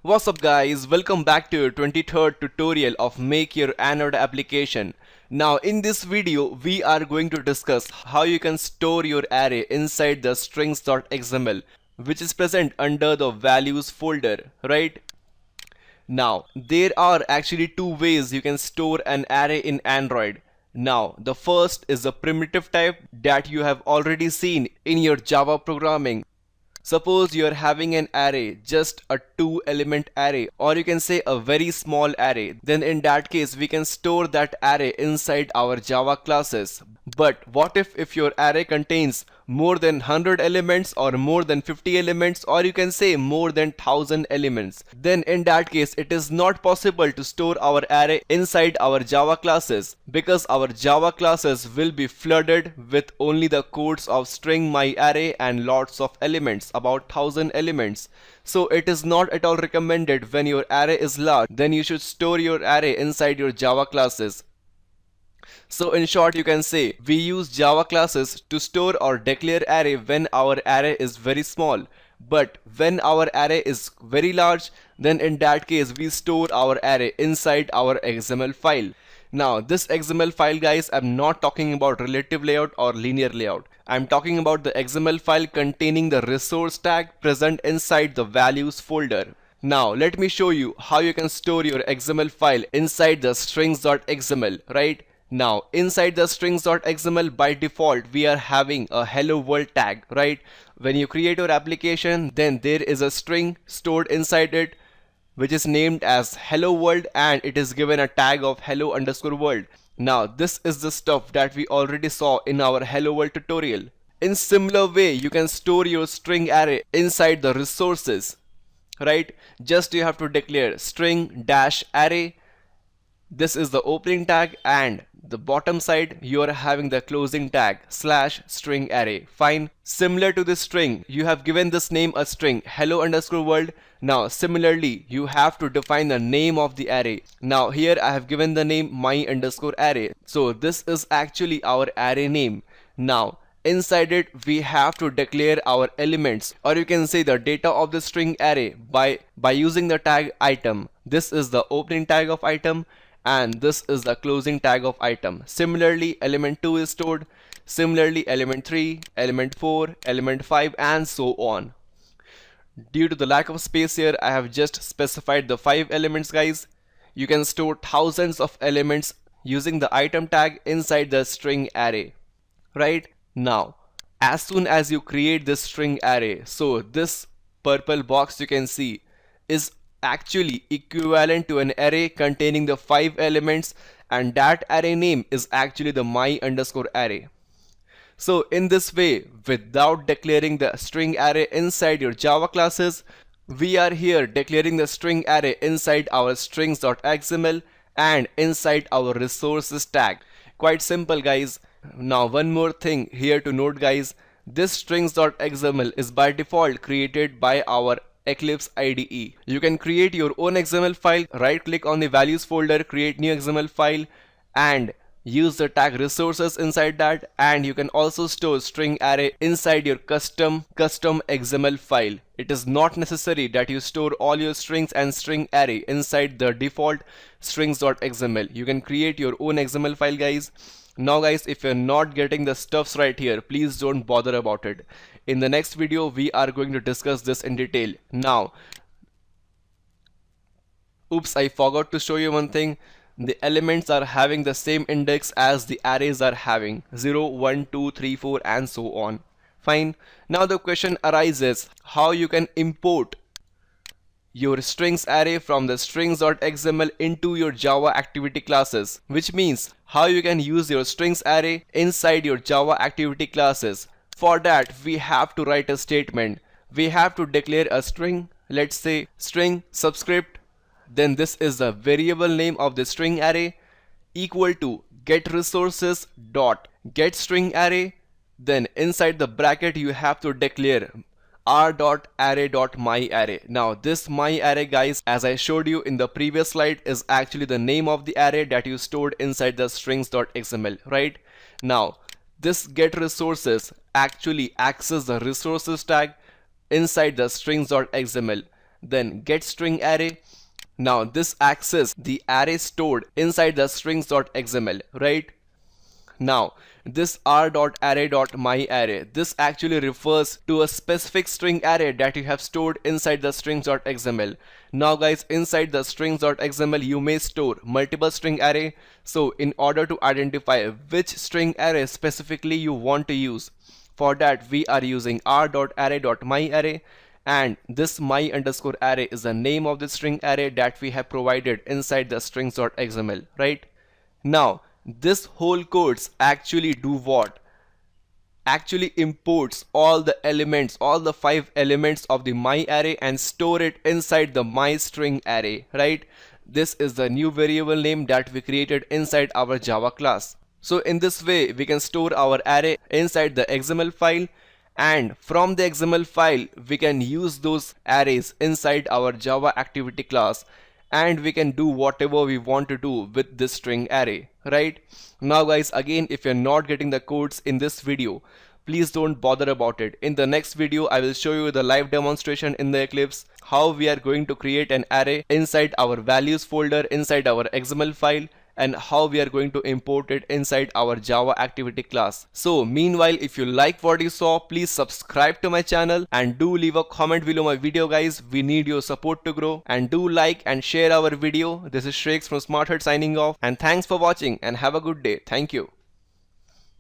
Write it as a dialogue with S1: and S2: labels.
S1: What's up guys, welcome back to your 23rd tutorial of Make Your Android application. Now in this video we are going to discuss how you can store your array inside the Strings.xml, which is present under the values folder, right? Now there are actually two ways you can store an array in Android. Now the first is the primitive type that you have already seen in your Java programming. Suppose you are having an array, just a 2-element array, or you can say a very small array. Then in that case we can store that array inside our Java classes. But what if your array contains more than 100 elements or more than 50 elements, or you can say more than 1000 elements? Then in that case it is not possible to store our array inside our Java classes, because our Java classes will be flooded with only the codes of string myArray and lots of elements, about 1000 elements. So it is not at all recommended. When your array is large, then you should store your array inside your Java classes. So in short, you can say we use Java classes to store or declare array when our array is very small. But when our array is very large, then in that case we store our array inside our XML file. Now this XML file, guys, I'm not talking about relative layout or linear layout. I'm talking about the XML file containing the resource tag present inside the values folder. Now let me show you how you can store your XML file inside the strings.xml, right? Now inside the strings.xml, by default we are having a hello world tag, right? When you create your application, then there is a string stored inside it which is named as hello world, and it is given a tag of hello_world. Now this is the stuff that we already saw in our hello world tutorial. In similar way, you can store your string array inside the resources, right? Just you have to declare string-array. This is the opening tag, and the bottom side you are having the closing tag /string_array. Fine. Similar to this string, you have given this name a string hello_world. Now similarly you have to define the name of the array. Now here I have given the name my_array. So this is actually our array name. Now inside it we have to declare our elements, or you can say the data of the string array, by using the tag item. This is the opening tag of item, and this is the closing tag of item. Similarly element 2 is stored, similarly element 3, element 4, element 5, and so on. Due to the lack of space here, I have just specified the 5 elements, guys. You can store thousands of elements using the item tag inside the string array, right? Now as soon as you create this string array, so this purple box you can see is actually equivalent to an array containing the 5 elements, and that array name is actually the my_array. So in this way, without declaring the string array inside your Java classes, we are here declaring the string array inside our strings.xml and inside our resources tag. Quite simple, guys. Now one more thing here to note, guys. This strings.xml is by default created by our Eclipse IDE. You can create your own XML file, right click on the values folder, create new XML file, and use the tag resources inside that, and you can also store string array inside your custom XML file. It is not necessary that you store all your strings and string array inside the default strings.xml. You can create your own XML file, guys. Now guys, if you're not getting the stuffs right here, please don't bother about it. In the next video we are going to discuss this in detail. Now, oops, I forgot to show you one thing. The elements are having the same index as the arrays are having, 0, 1, 2, 3, 4, and so on. Fine. Now the question arises how you can import your strings array from the strings.xml into your Java activity classes, which means how you can use your strings array inside your Java activity classes. For that we have to write a statement. We have to declare a string, let's say string subscript, then this is the variable name of the string array, equal to get resources dot get string array. Then inside the bracket you have to declare r.array.myArray. Now this myArray, guys, as I showed you in the previous slide, is actually the name of the array that you stored inside the strings.xml, right? Now this get resources actually access the resources tag inside the strings.xml, then get string array. Now this access the array stored inside the strings.xml, right? Now this r.array.myArray, this actually refers to a specific string array that you have stored inside the strings.xml. Now guys, inside the strings.xml you may store multiple string array. So in order to identify which string array specifically you want to use, for that we are using r.array.myArray, and this my underscore array is the name of the string array that we have provided inside the strings.xml, right? Now this whole codes actually do what? Actually imports all the elements, all the 5 elements of the my array and store it inside the my string array, right? This is the new variable name that we created inside our Java class. So in this way we can store our array inside the XML file, and from the XML file we can use those arrays inside our Java activity class, and we can do whatever we want to do with this string array, right? Now guys, again, if you're not getting the codes in this video, please don't bother about it. In the next video I will show you the live demonstration in the Eclipse how we are going to create an array inside our values folder inside our XML file, and how we are going to import it inside our Java activity class. So meanwhile, if you like what you saw, please subscribe to my channel and do leave a comment below my video guys. We need your support to grow, and do like and share our video. This is Shrek from Smartherd signing off, and thanks for watching and have a good day. Thank you.